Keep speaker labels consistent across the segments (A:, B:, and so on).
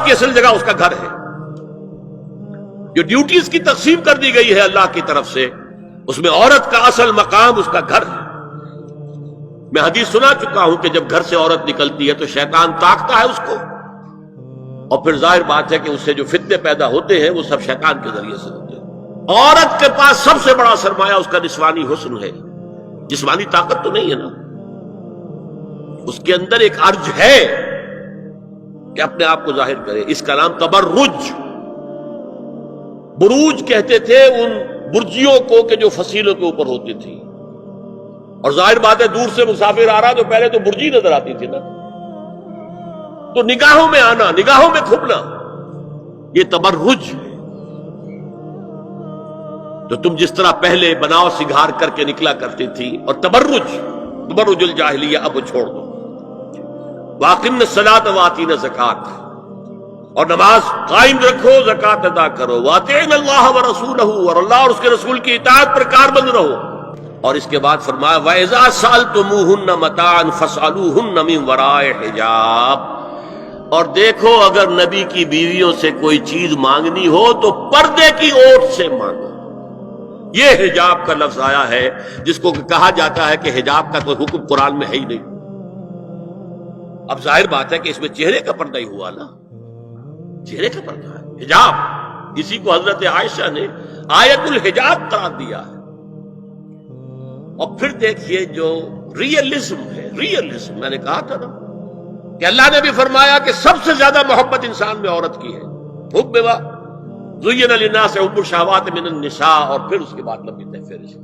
A: کی اصل جگہ اس کا گھر ہے. جو ڈیوٹیز کی تقسیم کر دی گئی ہے اللہ کی طرف سے، اس میں عورت کا اصل مقام اس کا گھر ہے. میں حدیث سنا چکا ہوں کہ جب گھر سے عورت نکلتی ہے تو شیطان تاکتا ہے اس کو، اور پھر ظاہر بات ہے کہ اس سے جو فتنے پیدا ہوتے ہیں وہ سب شیطان کے ذریعے سے ہوتے ہیں. عورت کے پاس سب سے بڑا سرمایہ اس کا نسوانی حسن ہے. جسمانی طاقت تو نہیں ہے نا، اس کے اندر ایک ارج ہے کہ اپنے آپ کو ظاہر کرے. اس کا نام تبرج. بروج کہتے تھے ان برجیوں کو کہ جو فصیلوں کے اوپر ہوتی تھی. اور ظاہر بات ہے دور سے مسافر آ رہا تو پہلے تو برجی نظر آتی تھی نا، تو نگاہوں میں آنا، نگاہوں میں کھپنا، یہ تبرج ہے. تو تم جس طرح پہلے بناؤ سگھار کر کے نکلا کرتی تھی، اور تبرج الجاہلیہ اب چھوڑ دو. واقمن الصلاۃ وآتین الزکوٰۃ، اور نماز قائم رکھو، زکوٰۃ ادا کرو. واطیعن اللہ ورسولہ، اور اللہ اور اس کے رسول کی اطاعت پر کاربند رہو. اور اس کے بعد فرمایا وَإِذَا سَأَلْتُمُوهُنَّ مَتَاعًا فَاسْأَلُوهُنَّ مِنْ وَرَاءِ حِجَابٍ، اور دیکھو اگر نبی کی بیویوں سے کوئی چیز مانگنی ہو تو پردے کی اوٹ سے مانگو. یہ حجاب کا لفظ آیا ہے جس کو کہا جاتا ہے کہ حجاب کا کوئی حکم قرآن میں ہے ہی نہیں. اب ظاہر بات ہے کہ اس میں چہرے کا پردہ ہی ہوا نا، چہرے کا پردہ ہے حجاب. اسی کو حضرت عائشہ نے آیت الحجاب قرار دیا ہے. اور پھر دیکھیے جو ریئلزم ہے، ریئلزم میں نے کہا تھا نا کہ اللہ نے بھی فرمایا کہ سب سے زیادہ محبت انسان میں عورت کی ہے. حب زین للناس حب الشہوات من النساء، اور پھر اس کے بعد لمبی فہرست.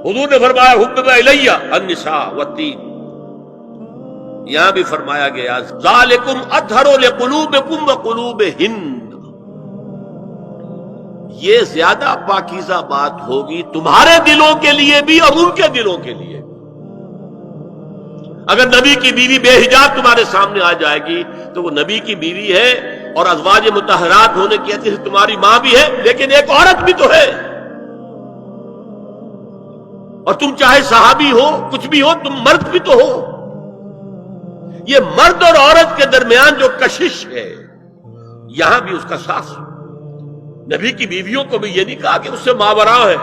A: حضور نے فرمایا حبب الیہ النساء والتین. یہاں بھی فرمایا گیا ذالکم اطہر لقلوبکم وقلوبہن، یہ زیادہ پاکیزہ بات ہوگی تمہارے دلوں کے لیے بھی اور ان کے دلوں کے لیے. اگر نبی کی بیوی بے حجاب تمہارے سامنے آ جائے گی تو وہ نبی کی بیوی ہے اور ازواج مطہرات ہونے کی حیثیت سے تمہاری ماں بھی ہے، لیکن ایک عورت بھی تو ہے. اور تم چاہے صحابی ہو، کچھ بھی ہو، تم مرد بھی تو ہو. یہ مرد اور عورت کے درمیان جو کشش ہے یہاں بھی اس کا ساس. نبی کی بیویوں کو بھی یہ نہیں کہا کہ اس سے ماوراء ہے،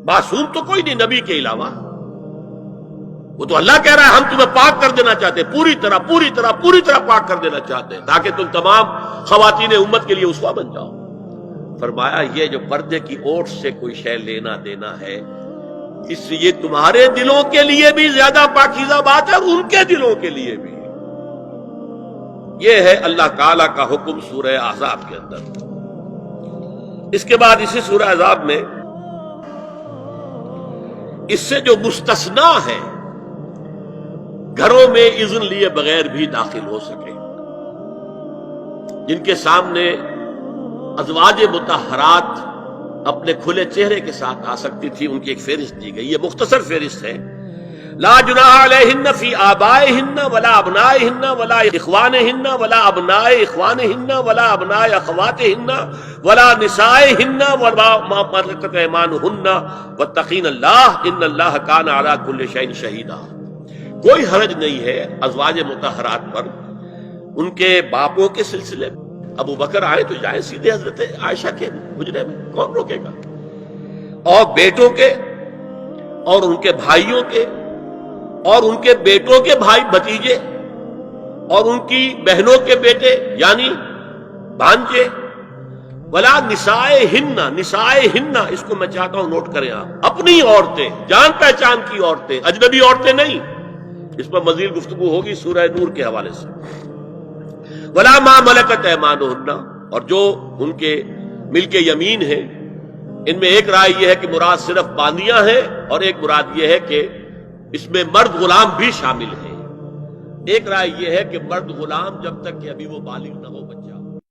A: معصوم تو کوئی نہیں نبی کے علاوہ. وہ تو اللہ کہہ رہا ہے ہم تمہیں پاک کر دینا چاہتے ہیں، پوری طرح پاک کر دینا چاہتے ہیں تاکہ تم تمام خواتین امت کے لیے اسوہ بن جاؤ. فرمایا یہ جو پردے کی اوٹ سے کوئی شے لینا دینا ہے، اس لیے تمہارے دلوں کے لیے بھی زیادہ پاکیزہ بات ہے اور ان کے دلوں کے لیے بھی. یہ ہے اللہ تعالی کا حکم سورہ احزاب کے اندر. اس کے بعد اسی سورہ احزاب میں اس سے جو مستثنا ہے، گھروں میں اذن لیے بغیر بھی داخل ہو سکے، جن کے سامنے ازواج مطہرات اپنے کھلے چہرے کے ساتھ آ سکتی تھی، ان کی ایک فہرست دی گئی. یہ مختصر فہرست ہے. لا جناح علیہن فی آبائہن ولا ابنائہن ولا اخوانہن ولا ابناء اخوانہن ولا ابناء اخواتہن ولا نسائہن ولا ما ملکت ایمانہن واتقین اللہ ان اللہ کان علی کل شیء شہیدا. کوئی حرج نہیں ہے ازواج مطہرات پر ان کے باپوں کے سلسلے میں. ابو بکر آئے تو جائیں سیدھے حضرت عائشہ کے حجرے میں، کون روکے گا؟ اور بیٹوں کے اور ان کے بھائیوں کے اور ان کے بیٹوں کے بھائی بھتیجے اور ان کی بہنوں کے بیٹے یعنی بھانجے. ولا نسائہن، نسائہن اس کو میں چاہتا ہوں نوٹ کریں آپ، اپنی عورتیں، جان پہچان کی عورتیں، اجنبی عورتیں نہیں. اس پر مزید گفتگو ہوگی سورہ نور کے حوالے سے. ولا ما ملکت ایمانہن، اور جو ان کے ملک یمین ہیں. ان میں ایک رائے یہ ہے کہ مراد صرف باندیاں ہیں اور ایک مراد یہ ہے کہ اس میں مرد غلام بھی شامل ہیں. ایک رائے یہ ہے کہ مرد غلام جب تک کہ ابھی وہ بالغ نہ ہو